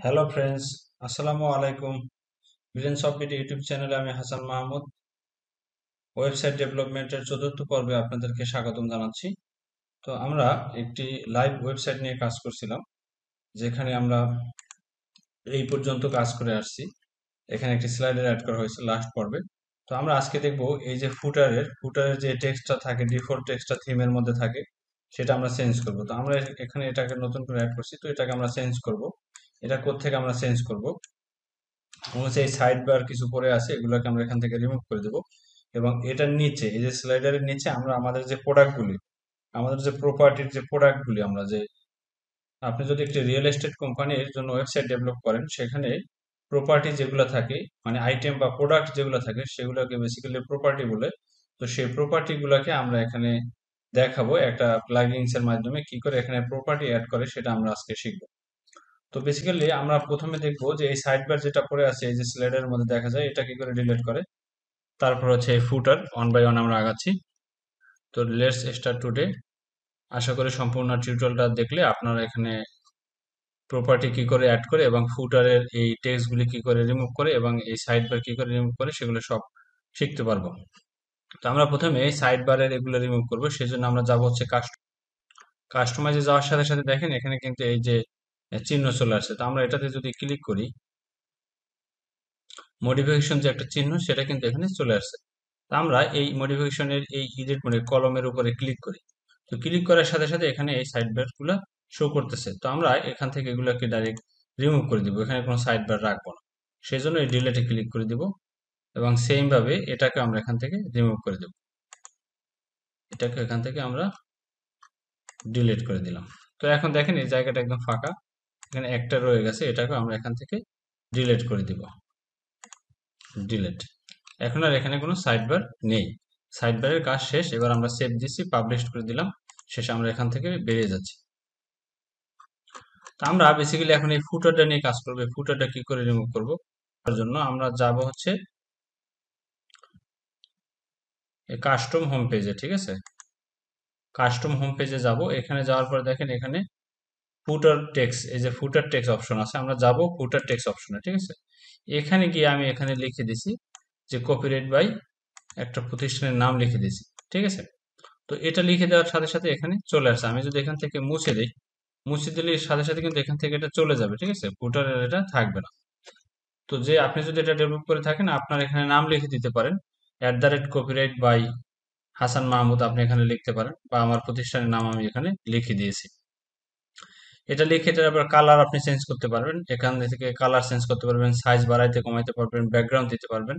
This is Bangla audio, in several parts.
হ্যালো ফ্রেন্ডস, আসসালামু আলাইকুম। ব্রিলিয়ান্স অফ বিডি ইউটিউব চ্যানেলে আমি হাসান মাহমুদ ওয়েবসাইট ডেভেলপমেন্টের চতুর্থ পর্বে আপনাদেরকে স্বাগতম জানাচ্ছি। তো আমরা একটি লাইভ ওয়েবসাইট নিয়ে কাজ করছিলাম, যেখানে আমরা এই পর্যন্ত কাজ করে আসছি। এখানে একটি স্লাইডার অ্যাড করা হয়েছে লাস্ট পর্বে। তো আমরা আজকে দেখব এই যে ফুটারের যে টেক্সটটা থাকে, ডিফল্ট টেক্সটটা থিমের মধ্যে থাকে, সেটা আমরা চেঞ্জ করব। তো আমরা এখানে এটাকে নতুন করে অ্যাড করছি, তো এটাকে আমরা চেঞ্জ করব। এটা কোত্থেকে আমরা চেঞ্জ করব? হচ্ছে এই সাইড বার কিছু পড়ে আছে, এগুলোকে আমরা এখান থেকে রিমুভ করে দেবো। এবং এটার নিচে, এই যে স্লাইডারের নিচে আমরা আমাদের যে প্রোডাক্টগুলি, আমাদের যে প্রপার্টির যে প্রোডাক্টগুলি, আমরা যে, আপনি যদি একটি রিয়েল এস্টেট কোম্পানির জন্য ওয়েবসাইট ডেভেলপ করেন, সেখানে প্রপার্টি যেগুলো থাকে, মানে আইটেম বা প্রোডাক্ট যেগুলো থাকে, সেগুলোকে বেসিক্যালি প্রপার্টি বলে। তো সেই প্রপার্টিগুলোকে আমরা এখানে দেখাবো একটা প্লাগইনস এর মাধ্যমে কি করে এখানে প্রপার্টি অ্যাড করে, সেটা আমরা আজকে শিখবো। তো বেসিক্যালি আমরা প্রথমে দেখবো যে এই সাইড বার যেটা পড়ে আছে, এই যে স্লাইডের মধ্যে দেখা যায়, এটা কি করে ডিলিট করে। তারপর হচ্ছে এই ফুটার, ওয়ান বাই ওয়ান আমরা আগাচ্ছি। তো লেটস স্টার্ট টুডে। আশা করি সম্পূর্ণ টিউটোরিয়ালটা দেখলে আপনারা এখানে প্রপার্টি কি করে অ্যাড করে এবং ফুটারের এই টেক্সটগুলি কি করে রিমুভ করে এবং এই সাইড বার কি করে রিমুভ করে, সেগুলো সব শিখতে পারবো। তো আমরা প্রথমে এই সাইড বারের এগুলো রিমুভ করবো, সেজন্য আমরা যাব হচ্ছে কাস্টমাইজে যাওয়ার সাথে সাথে দেখেন এখানে কিন্তু এই যে চিহ্ন চলে আসছে। তো আমরা এটাতে যদি ক্লিক করি, মডিফিকেশন যে একটা চিহ্ন, সেটা কিন্তু এখানে চলে আসছে। তো আমরা এই মডিফিকেশনের এই এডিট মানে কলমের উপরে ক্লিক করি। তো ক্লিক করার সাথে সাথে এখানে এই সাইড বার গুলো শো করতেছে। তো আমরা এখান থেকে এগুলোকে ডাইরেক্ট রিমুভ করে দিব, এখানে কোনো সাইড বার রাখবো না। সেই জন্য এই ডিলেটে ক্লিক করে দিব এবং সেম ভাবে এটাকে আমরা এখান থেকে রিমুভ করে দেব। এটাকে এখান থেকে আমরা ডিলিট করে দিলাম। তো এখন দেখেন এই জায়গাটা একদম ফাঁকা, এখানে একটা রয়ে গেছে, এটাকে আমরা এখান থেকে ডিলিট করে দিব। ডিলিট। এখন আর এখানে কোনো সাইড বার নেই, সাইড বারের কাজ শেষ। এবার আমরা সেভ দিচ্ছি, পাবলিশ করে দিলাম, শেষে আমরা এখান থেকে বেরিয়ে যাচ্ছি। তো আমরা বেসিক্যালি এখন এই ফুটারটা নিয়ে কাজ করবো। এই ফুটারটা কি করে রিমুভ করব, তার জন্য আমরা যাব হচ্ছে এই কাস্টম হোম পেজে। ঠিক আছে, কাস্টম হোম পেজে যাব। এখানে যাওয়ার পর দেখেন এখানে ফুটার টেক্সট, এই যে ফুটার টেক্সট অপশন আছে, আমরা যাব ফুটার টেক্সট অপশনে। ঠিক আছে, এখানে গিয়ে আমি এখানে লিখে দিছি যে কপিরাইট বাই একটা প্রতিষ্ঠানের নাম লিখে দিছি। ঠিক আছে, তো এটা লিখে দেওয়ার সাথে সাথে এখানে চলে আসছে। আমি যদি এখান থেকে মুছে দিই, মুছে দিলে সাথে সাথে কিন্তু এখান থেকে এটা চলে যাবে। ঠিক আছে, ফুটারের এটা থাকবে না। তো যে আপনি যদি এটা ডেভেলপ করে থাকেন, আপনার এখানে নাম লিখে দিতে পারেন, @কপিরাইট বাই হাসান মাহমুদ আপনি এখানে লিখতে পারেন, বা আমার প্রতিষ্ঠানের নাম আমি এখানে লিখে দিয়েছি। এটা লিখে এটার আবার কালার আপনি চেঞ্জ করতে পারবেন, এখান থেকে কালার চেঞ্জ করতে পারবেন, সাইজ বাড়াইতে কমাইতে পারবেন, ব্যাকগ্রাউন্ড দিতে পারবেন,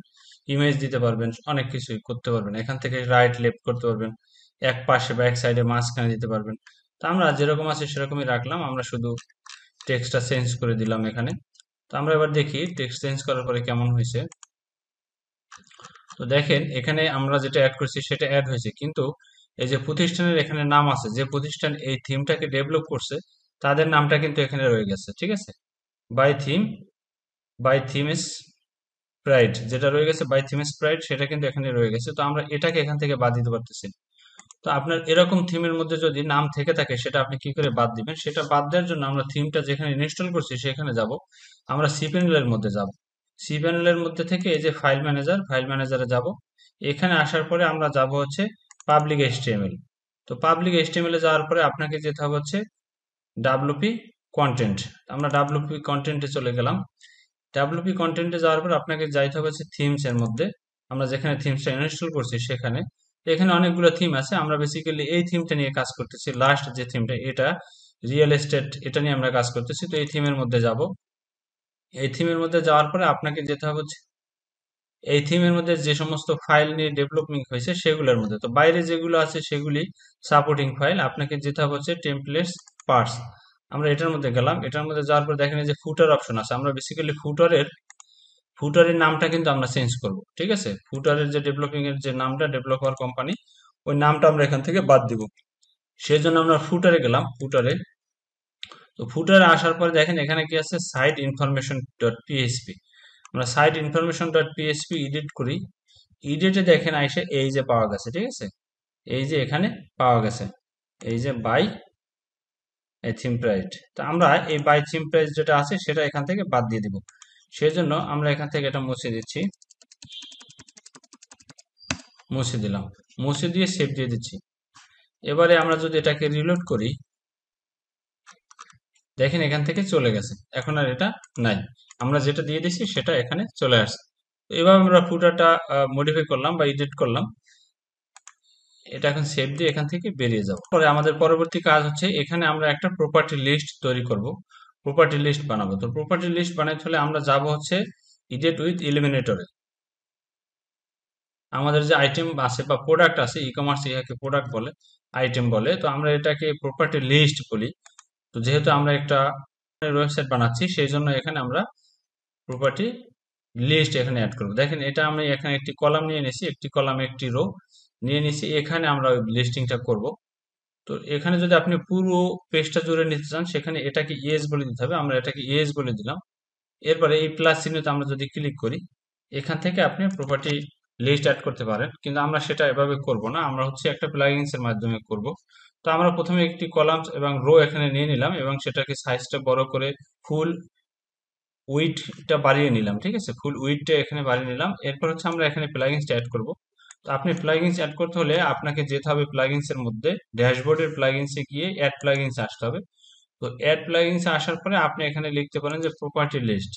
ইমেজ দিতে পারবেন, অনেক কিছুই করতে পারবেন। এখান থেকে রাইট লেফট করতে পারবেন, এক পাশে বা এক সাইডে মাঝখানে দিতে পারবেন। তো আমরা যেরকম আছে সেরকমই রাখলাম, আমরা শুধু টেক্সটটা চেঞ্জ করে দিলাম এখানে। তো আমরা এবার দেখি টেক্সট চেঞ্জ করার পরে কেমন হয়েছে। তো দেখেন এখানে আমরা যেটা অ্যাড করছি সেটা অ্যাড হয়েছে, কিন্তু এই যে প্রতিষ্ঠানের এখানে নাম আছে, যে প্রতিষ্ঠান এই থিমটাকে ডেভেলপ করছে, তাদের নামটা কিন্তু এখানে রয়ে গেছে। ঠিক আছে, by theme, by theme sprite যেটা রয়ে গেছে, বাই থিম স্প্রাইট, সেটা কিন্তু এখানে রয়ে গেছে। তো আমরা এটাকে এখান থেকে বাদ দিতে পারতেছি না। তো আপনার এরকম থিমের মধ্যে যদি নাম থেকে থাকে, সেটা আপনি কি করে বাদ দিবেন? সেটা বাদ দেওয়ার জন্য আমরা থিমটা যেখানে ইনস্টল করছি সেখানে যাব, আমরা সি প্যানেলের মধ্যে যাব। সি প্যানেলের মধ্যে থেকে এই যে ফাইল ম্যানেজার, ফাইল ম্যানেজারে যাব। এখানে আসার পরে আমরা যাব হচ্ছে পাবলিক এইচটিএমএল। তো পাবলিক এইচটিএমএল এ যাওয়ার পরে আপনাকে যেতে হবে হচ্ছে ডাব্লুপি কন্টেন্ট। আমরা ডাব্লুপি কন্টেন্টে চলে গেলাম। ডাব্লুপি কন্টেন্টে যাওয়ার পর আপনাকে যাইতে হবে হচ্ছে থিমস এর মধ্যে। আমরা যেখানে থিমসটা ইনস্টল করছি সেখানে, এখানে অনেকগুলো থিম আছে। আমরা বেসিক্যালি এই থিমটা নিয়ে কাজ করতেছি, লাস্ট যে থিমটা, এটা রিয়েল এস্টেট, এটা নিয়ে আমরা কাজ করতেছি। তো এই থিমের মধ্যে যাব। এই থিমের মধ্যে যাওয়ার পরে আপনাকে যেতে হবে হচ্ছে এই থিমের মধ্যে যে সমস্ত ফাইল নিয়ে ডেভেলপমেন্ট হয়েছে সেগুলোর মধ্যে। তো বাইরে যেগুলো আছে সেগুলি সাপোর্টিং ফাইল, আপনাকে যেতে হবে হচ্ছে টেমপ্লেটস পার্টস। আমরা এটার মধ্যে গেলাম। এটার মধ্যে যাওয়ার পর দেখেন এই যে ফুটার অপশন আছে। আমরা বেসিক্যালি ফুটারের নামটা কিন্তু আমরা চেঞ্জ করব। ঠিক আছে, ফুটারের যে ডেভেলপিং এর যে নামটা, ডেভেলপার কোম্পানি, ওই নামটা আমরা এখান থেকে বাদ দিব। সেই জন্য আমরা ফুটারে গেলাম। ফুটারে, তো ফুটারে আসার পরে দেখেন এখানে কি আছে, সাইট ইনফরমেশন ডট পিএইচপি। আমরা site information dot PHP edit করি। এডিটে দেখেন আইসে এই যে পাওয়া গেছে। ঠিক আছে, এই যে এখানে পাওয়া গেছে, এই যে বাই এই থিম প্রাইস। তো আমরা এই বাই থিম প্রাইস যেটা আছে সেটা এখান থেকে বাদ দিয়ে দিব। সেজন্য আমরা এখান থেকে এটা মুছে দিচ্ছি, মুছে দিলাম, মুছে দিয়ে সেভ দিয়ে দিচ্ছি। এবারে আমরা যদি এটাকে রিলোড করি, দেখেন এখান থেকে চলে গেছে, এখন আর এটা নাই। আমরা যেটা দিয়ে দিচ্ছি সেটা এখানে চলে আসছে। তো এভাবে আমরা ফুটারটা মডিফাই করলাম বা এডিট করলাম। এটা এখন সেভ দিয়ে এখান থেকে বেরিয়ে যাব। পরে আমাদের পরবর্তী কাজ হচ্ছে এখানে আমরা একটা প্রপার্টি লিস্ট তৈরি করব, প্রপার্টি লিস্ট বানাবো। তো প্রপার্টি লিস্ট বানাইতে হলে আমরা যাব হচ্ছে এডিট উইথ ইলিমিনেটরে। আমাদের যে আইটেম আছে বা প্রোডাক্ট আছে, ই কমার্স ইহাকে প্রোডাক্ট বলে, আইটেম বলে, তো আমরা এটাকে প্রপার্টি লিস্ট বলি। তো যেহেতু আমরা একটা ওয়েবসাইট বানাচ্ছি সেই জন্য এখানে আমরা প্রপার্টি লিস্ট এখানে অ্যাড করব। দেখেন এটা আমি এখানে একটি কলাম নিয়ে নিয়েছি, একটি কলামে একটি রো নিয়ে নিয়েছি, এখানে আমরা লিস্টিংটা করব। তো এখানে যদি আপনি পুরো পেজটা জুড়ে নিতে চান সেখানে এটাকে ইয়েস বলে দিতে হবে, আমরা এটাকে ইয়েস বলে দিলাম। এরপরে এই প্লাস চিহ্নতে আমরা যদি ক্লিক করি, এখান থেকে আপনি প্রপার্টি লিস্ট অ্যাড করতে পারেন, কিন্তু আমরা সেটা এভাবে করব না, আমরা হচ্ছে একটা প্লাগইনস এর মাধ্যমে করব। তো আমরা প্রথমে একটি কলামস এবং রো এখানে নিয়ে নিলাম এবং সেটাকে সাইজটা বড় করে ফুল উইডথটা বাড়িয়ে নিলাম, ঠিক আছে, ফুল উইডথটা এখানে বাড়িয়ে নিলাম। এরপর হচ্ছে আমরা এখানে প্লাগইনসটা অ্যাড করব। তো আপনি প্লাগইনস অ্যাড করতে হলে আপনাকে যেতে হবে প্লাগইনস এর মধ্যে, ড্যাশবোর্ডের প্লাগইনসে গিয়ে অ্যাড প্লাগইনস আসতে হবে। তো অ্যাড প্লাগইনসে আসার পরে আপনি এখানে লিখতে পারেন যে প্রপার্টি লিস্ট।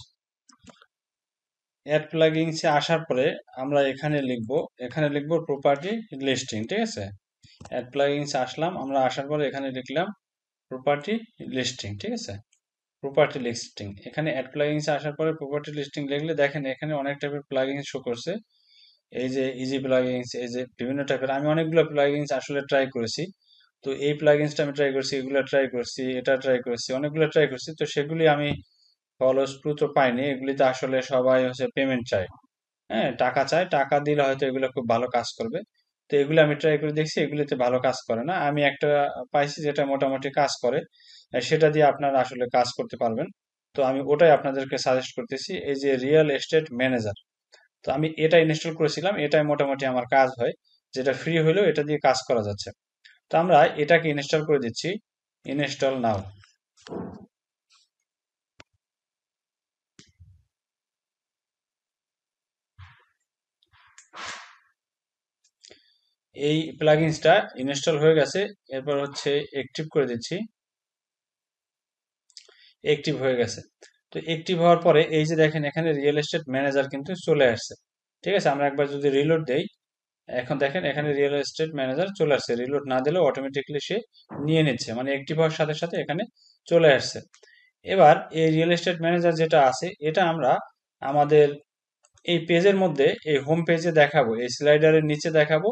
অ্যাড প্লাগইনসে আসার পরে আমরা এখানে লিখব প্রপার্টি লিস্টিং, ঠিক আছে। অ্যাড প্লাগইনসে আসলাম, আমরা আসার পরে এখানে লিখলাম প্রপার্টি লিস্টিং, ঠিক আছে, প্রপার্টি লিস্টিং। এখানে অ্যাড প্লাগইনসে আসার পরে প্রপার্টি লিস্টিং লিখলে দেখেন এখানে অনেক টাইপের প্লাগইন শো করছে। এই যে ইজি প্লাগইনস, এই যে বিভিন্ন টাইপের, আমি অনেকগুলো প্লাগইনস আসলে ট্রাই করেছি। তো এই প্লাগইনসটা আমি ট্রাই করছি, এগুলো ট্রাই করছি, এটা ট্রাই করছি, অনেকগুলো ট্রাই করছি। তো সেগুলি আমি ফলপ্রসূ পাইনি, এগুলিতে আসলে সবাই হচ্ছে পেমেন্ট চায়, হ্যাঁ, টাকা চায়, টাকা দিলে হয়তো এগুলো খুব ভালো কাজ করবে। তো এগুলো আমি ট্রাই করে দেখছি, এগুলিতে ভালো কাজ করে না। আমি একটা পাইছি যেটা মোটামুটি কাজ করে, সেটা দিয়ে আপনারা আসলে কাজ করতে পারবেন। তো আমি ওটাই আপনাদেরকে সাজেস্ট করতেছি, এই যে রিয়েল এস্টেট ম্যানেজার। তো আমি এটা ইনস্টল করেছিলাম, এটাই মোটামুটি আমার কাজ হয়, যেটা ফ্রি হলেও এটা দিয়ে কাজ করা যাচ্ছে। তো আমরা এটাকে ইনস্টল করে দিচ্ছি, ইনস্টল নাও। এই প্লাগইনসটা ইনস্টল হয়ে গেছে। এরপর হচ্ছে অ্যাক্টিভ করে দিচ্ছি, অ্যাক্টিভ হয়ে গেছে। তো অ্যাক্টিভ হওয়ার পরে এই যে দেখেন এখানে রিয়েল এস্টেট ম্যানেজার কিন্তু চলে আসছে, ঠিক আছে। আমরা একবার যদি রিলোড দেই, এখন দেখেন এখানে রিয়েল এস্টেট ম্যানেজার চলে আসছে। রিলোড না দিলেও অটোমেটিকলি সে নিয়ে নিচ্ছে, মানে অ্যাক্টিভ হওয়ার সাথে সাথে এখানে চলে আসছে। এবার এই রিয়েল এস্টেট ম্যানেজার যেটা আছে এটা আমরা আমাদের এই পেজের মধ্যে, এই হোম পেজে দেখাবো, এই স্লাইডারের নিচে দেখাবো,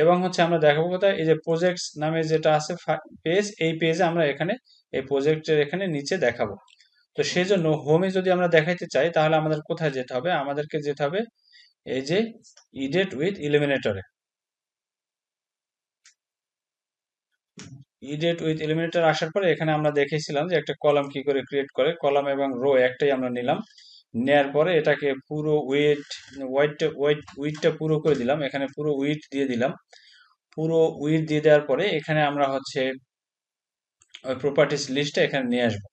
এবং হচ্ছে আমরা দেখাবো কোথায়, এই যে প্রজেক্টস নামে যেটা আছে পেজ, এই পেজে আমরা এখানে এই প্রজেক্টের এখানে নিচে দেখাবো। তো সেই জন্য হোমে যদি আমরা দেখাইতে চাই তাহলে আমাদের কোথায় যেতে হবে, আমাদেরকে যেতে হবে এই যে ইডিট উইথ ইলিমিনেটরে। ইডিট উইথ ইলিমিনেটর আসার পরে এখানে আমরা দেখেছিলাম যে একটা কলাম কি করে ক্রিয়েট করে, কলাম এবং রো একটাই আমরা নিলাম। নেয়ার পরে এটাকে পুরো উইডটা পুরো করে দিলাম, এখানে পুরো উইড দিয়ে দিলাম। পুরো উইড দিয়ে দেওয়ার পরে এখানে আমরা হচ্ছে ওই প্রপার্টিস লিস্টটা এখানে নিয়ে আসবো।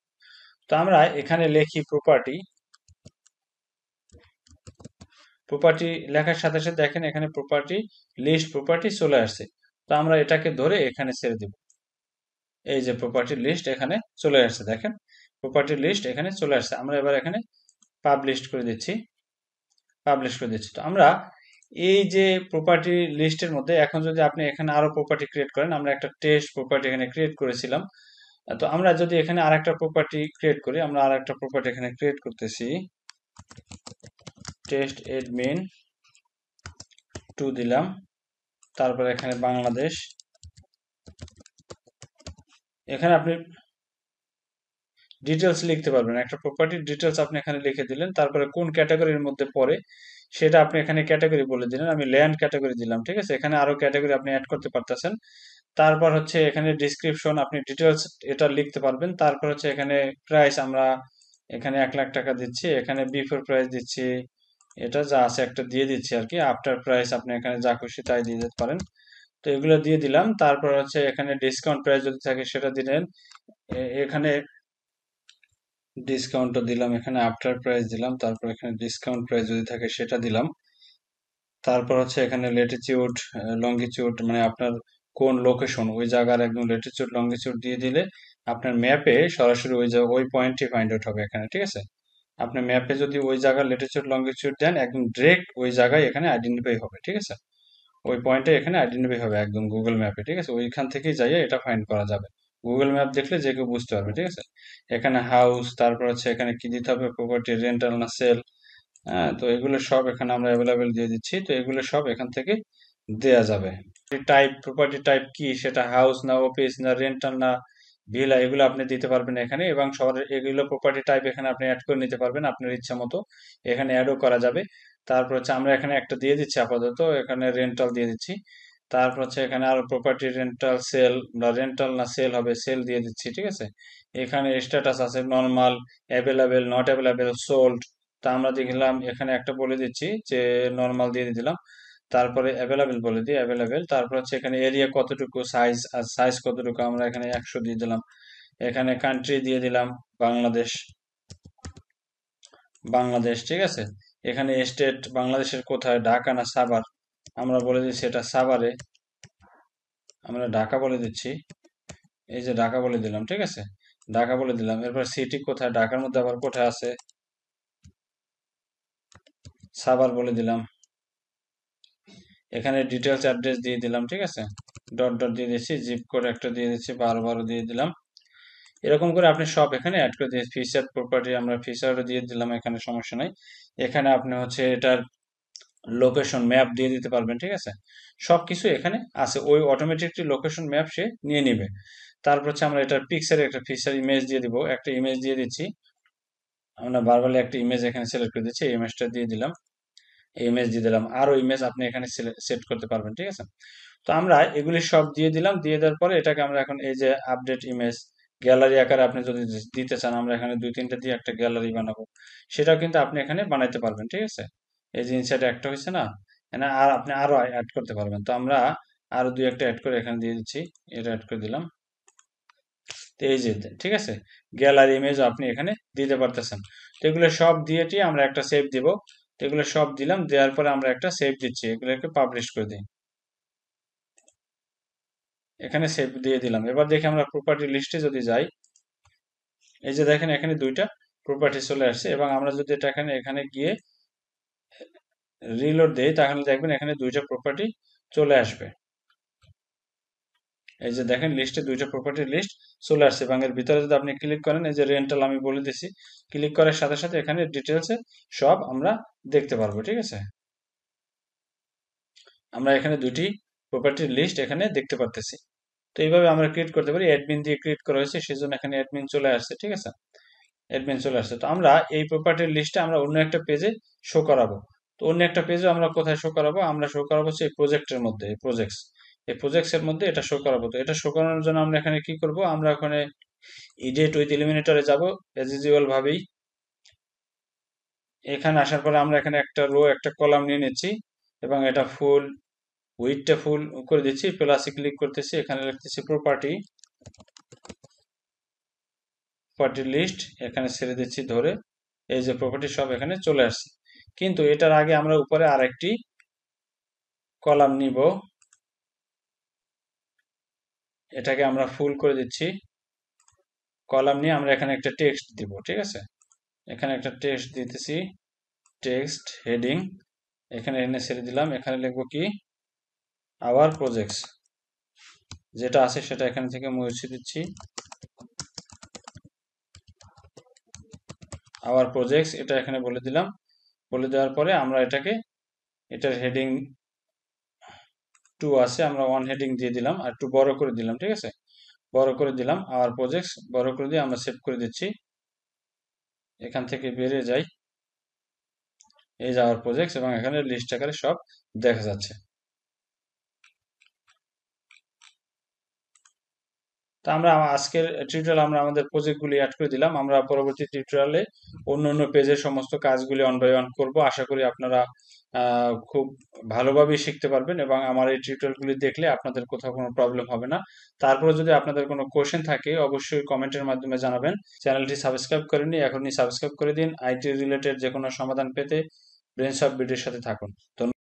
তো আমরা এখানে লিখি প্রপার্টি, প্রপার্টি লেখার সাথে সাথে দেখেন এখানে প্রপার্টি লিস্ট প্রপার্টি চলে আসছে। তো আমরা এটাকে ধরে এখানে ছেড়ে দিব। এই যে প্রপার্টি লিস্ট এখানে চলে আসছে, দেখেন প্রপার্টি লিস্ট এখানে চলে আসছে। আমরা এবার এখানে পাবলিশ করে দিচ্ছি, পাবলিশ করে দিচ্ছি। তো আমরা এই যে প্রপার্টি লিস্টের মধ্যে এখন যদি আপনি এখানে আরো প্রপার্টি ক্রিয়েট করেন, আমরা একটা টেস্ট প্রপার্টি এখানে ক্রিয়েট করেছিলাম। তো আমরা যদি এখানে আরেকটা প্রপার্টি ক্রিয়েট করি, আমরা আরেকটা প্রপার্টি এখানে ক্রিয়েট করতেছি, টেস্ট এডমিন 2 দিলাম, তারপরে এখানে বাংলাদেশ। এখানে আপনি ডিটেলস লিখতে পারবেন, একটা প্রপার্টির ডিটেলস আপনি এখানে লিখে দিলেন, তারপরে কোন ক্যাটাগরির মধ্যে পড়ে সেটা আপনি এখানে ক্যাটাগরি বলে দিলেন। আমি ল্যান্ড ক্যাটাগরি দিলাম, ঠিক আছে। এখানে আরো ক্যাটাগরি আপনি অ্যাড করতে পারতেছেন। তারপর হচ্ছে এখানে ডিসক্রিপশন, আপনি ডিটেলস এটা লিখতে পারবেন। তারপর হচ্ছে এখানে প্রাইস, আমরা এখানে 1,00,000 টাকা দিচ্ছি, এখানে বিফোর প্রাইস দিচ্ছি, এটা যা আছে একটা দিয়ে দিচ্ছি আর কি। আফটার প্রাইস আপনি এখানে যা খুশি তাই দিয়ে দিতে পারেন। তো এগুলো দিয়ে দিলাম। তারপর হচ্ছে এখানে ডিসকাউন্ট প্রাইস যদি থাকে সেটা দিলেন। এখানে ডিসকাউন্টও দিলাম, এখানে আফটার প্রাইস দিলাম, তারপর এখানে ডিসকাউন্ট প্রাইস যদি থাকে সেটা দিলাম। তারপর হচ্ছে এখানে লেটিটিউড লঙ্গিটিউড, মানে আপনার কোন লোকেশন ওই জায়গার একদম লেটিটিউড লঙ্গিটিউড দিয়ে দিলে আপনার ম্যাপে সরাসরি ওই জায়গা ওই পয়েন্টটি ফাইন্ড আউট হবে এখানে, ঠিক আছে। আপনি ম্যাপে যদি ওই জায়গার লেটিটিউড লঙ্গিটিউড দেন একদম ডিরেক্ট ওই জায়গায় এখানে আইডেন্টিফাই হবে, ঠিক আছে। ওই পয়েন্টে এখানে আইডেন্টিফাই হবে একদম গুগল ম্যাপে, ঠিক আছে। ওইখান থেকেই যাইয়ে এটা ফাইন্ড করা যাবে। গুগল ম্যাপ দেখলে যে কেউ বুঝতে পারবে, ঠিক আছে। এখানে হাউস, তারপর হচ্ছে এখানে কি দিতে হবে, প্রপার্টি রেন্টাল না সেল। হ্যাঁ, তো এগুলো সব এখানে আমরা অ্যাভেলেবেল দিয়ে দিচ্ছি, তো এগুলো সব এখান থেকে দেয়া যাবে। টাইপ, প্রপার্টি টাইপ কি, সেটা হাউস না অফিস না রেন্টাল না ভিলা, এগুলো আপনি দিতে পারবেন এখানে, এবং শহরের এগুলো প্রপার্টি টাইপ এখানে আপনি অ্যাড করে নিতে পারবেন আপনার ইচ্ছা মতো, এখানে অ্যাডও করা যাবে। তারপর হচ্ছে আমরা এখানে একটা দিয়ে দিচ্ছি আপাতত, এখানে রেন্টাল দিয়ে দিচ্ছি। তারপর হচ্ছে এখানে আরো প্রপার্টি রেন্টাল সেল বা রেন্টাল না সেল হবে, সেল দিয়ে দিচ্ছি, ঠিক আছে। এখানে স্ট্যাটাস আছে normal, available, not available, sold. তা আমরা দেখলাম এখানে একটা বলে দিচ্ছি যে নর্মাল দিয়ে দিলাম। তারপরে অ্যাভেলেবেল বলে দিই, অ্যাভেলেবেল। তারপর হচ্ছে এখানে এরিয়া কতটুকু, সাইজ আর সাইজ কতটুকু, আমরা এখানে 100 দিয়ে দিলাম। এখানে কান্ট্রি দিয়ে দিলাম বাংলাদেশ, বাংলাদেশ, ঠিক আছে। এখানে স্টেট বাংলাদেশের কোথায়, ঢাকা না সাভার, আমরা বলে দিচ্ছি এটা সাভারে, আমরা ঢাকা বলে দিচ্ছি। এই যে ঢাকা বলে দিলাম, ঠিক আছে। ঢাকা বলে দিলাম। এরপর সিটি কোথায়, ঢাকার মধ্যে আবার কোথায় আছে, সাভার বলে দিলাম। এখানে ডিটেলস অ্যাড্রেস দিয়ে দিলাম, ঠিক আছে। ডট ডট দিয়ে দিচ্ছি, জিপ কোড একটা দিয়ে দিচ্ছি, 12 12 দিয়ে দিলাম। এরকম করে আপনি সব এখানে অ্যাড করে দিয়ে ফিচার প্রপার্টি আমরা ফিচারও দিয়ে দিলাম, এখানে সমস্যা নাই। এখানে আপনি হচ্ছে এটার লোকেশন ম্যাপ দিয়ে দিতে পারবেন, ঠিক আছে। সবকিছু এখানে আছে, ওই অটোমেটিকলি লোকেশন ম্যাপ সে নিয়ে নিবে। তারপর হচ্ছে আমরা এটার পিকচারে একটা ফিচার ইমেজ দিয়ে দিব, একটা ইমেজ দিয়ে দিচ্ছি। আমরা বারবার একটা ইমেজ এখানে সিলেক্ট করে দিচ্ছি, এই ইমেজটা দিয়ে দিলাম, এই ইমেজ দিয়ে দিলাম। আরো ইমেজ আপনি এখানে সেট করতে পারবেন, ঠিক আছে। তো আমরা এগুলি সব দিয়ে দিলাম, দিয়ে দেওয়ার পরে এটাকে আমরা এখন এই যে আপডেট ইমেজ গ্যালারি আকারে আপনি যদি দিতে চান, আমরা এখানে 2 3টা দিয়ে একটা গ্যালারি বানাবো, সেটাও কিন্তু আপনি এখানে বানাইতে পারবেন, ঠিক আছে। এই যে ইনসাইডে একটা হয়েছে না, এখানে আর আপনি আরো অ্যাড করতে পারবেন। তো আমরা আরো 2 1টা অ্যাড করে এখানে দিয়ে দিচ্ছি, এটা অ্যাড করে দিলাম। তো এই যে, ঠিক আছে, গ্যালারি ইমেজ আপনি এখানে দিতে পারতেছেন। তো এগুলো সব দিয়েটি আমরা একটা সেভ দিব। তো এগুলো সব দিলাম, দেওয়ার পরে আমরা একটা সেভ দিচ্ছি, এগুলোকে পাবলিশ করে দিই। এখানে সেভ দিয়ে দিলাম। এবার দেখি আমরা প্রপার্টি লিস্টে যদি যাই, এই যে দেখেন এখানে 2টা প্রপার্টি চলে আসছে, এবং আমরা যদি এটা এখানে এখানে গিয়ে রিলোড দেই তাহলে দেখবেন এখানে 2টা প্রপার্টি চলে আসবে। এই যে দেখেন লিস্টে 2টা প্রপার্টির লিস্ট চলে আসছে, এবং এর ভিতরে যদি আপনি ক্লিক করেন, এই যে রেন্টাল আমি বলে দিছি, ক্লিক করার সাথে সাথে এখানে ডিটেলসে সব আমরা দেখতে পারবো, ঠিক আছে। আমরা এখানে 2টি প্রপার্টির লিস্ট এখানে দেখতে পারতেছি। তো এইভাবে আমরা ক্রিয়েট করতে পারি, অ্যাডমিন দিয়ে ক্রিয়েট করা হয়েছে সেজন্য এখানে অ্যাডমিন চলে আসছে, ঠিক আছে। অ্যাডমিন চলে আসছে। তো আমরা এই প্রপার্টির লিস্টে আমরা অন্য একটা পেজে শো করাবো। তো অন্য একটা পেজে আমরা কোথায় শো করাবো, আমরা শো করাবো হচ্ছে এই প্রজেক্টের মধ্যে, এই প্রজেক্টস, এই প্রজেক্টস এর মধ্যে এটা শো করাবো। তো এটা শো করানোর জন্য আমরা এখানে কি করব, আমরা ওখানে এডিট উইথ ইলিমিনেটরে যাব এজ ইউজুয়াল ভাবেই। এখানে আসার পরে আমরা এখানে একটা রো একটা কলাম নিয়ে নিচ্ছি, এবং এটা ফুল উইডথটা ফুল করে দিচ্ছি, প্লাসে ক্লিক করতেছি, এখানে লিখতেছি প্রপার্টি, প্রপার্টি লিস্ট, এখানে ছেড়ে দিচ্ছি ধরে। এই যে প্রপার্টি সব এখানে চলে আসছে। কিন্তু এটার আগে আমরা উপরে আরেকটি কলাম নিব, এটাকে আমরা ফুল করে দিচ্ছি। কলাম নিয়ে আমরা এখানে একটা টেক্সট দিব, ঠিক আছে। এখানে একটা টেক্সট দিতেছি, টেক্সট হেডিং, এখানে এনে ছেড়ে দিলাম। এখানে লিখবো কি, আওয়ার প্রজেক্টস, যেটা আছে সেটা এখান থেকে মুছে দিচ্ছি, আওয়ার প্রজেক্টস, এটা এখানে বলে দিলাম। বলে দেওয়ার পরে আমরা এটাকে, এটার হেডিং 2 আছে, আমরা 1 হেডিং দিয়ে দিলাম, আর একটু বড় করে দিলাম, ঠিক আছে। বড় করে দিলাম, আওয়ার প্রজেক্টস বড় করে দিয়ে আমরা সেভ করে দিচ্ছি। এখান থেকে বেরিয়ে যাই, এই যে আওয়ার প্রজেক্টস, এবং এখানে লিস্ট আকারে সব দেখা যাচ্ছে। তো আমরা আজকের টিউটোরিয়াল আমরা আমাদের প্রজেক্টগুলি অ্যাড করে দিলাম। আমরা পরবর্তী টিউটোরিয়ালে অন্য অন্য পেজের সমস্ত কাজগুলি অন বাই ওয়ান করব। আশা করি আপনারা খুব ভালোভাবে শিখতে পারবেন এবং আমার এই টিউটোরিয়ালগুলি দেখলে আপনাদের কোথাও কোনো প্রবলেম হবে না। তারপরে যদি আপনাদের কোনো কোশ্চেন থাকে অবশ্যই কমেন্টের মাধ্যমে জানাবেন। চ্যানেলটি সাবস্ক্রাইব করেননি, এখনই সাবস্ক্রাইব করে দিন। আইটি রিলেটেড যে কোনো সমাধান পেতে ব্রেনসফট ভিডিওর সাথে থাকুন। ধন্যবাদ।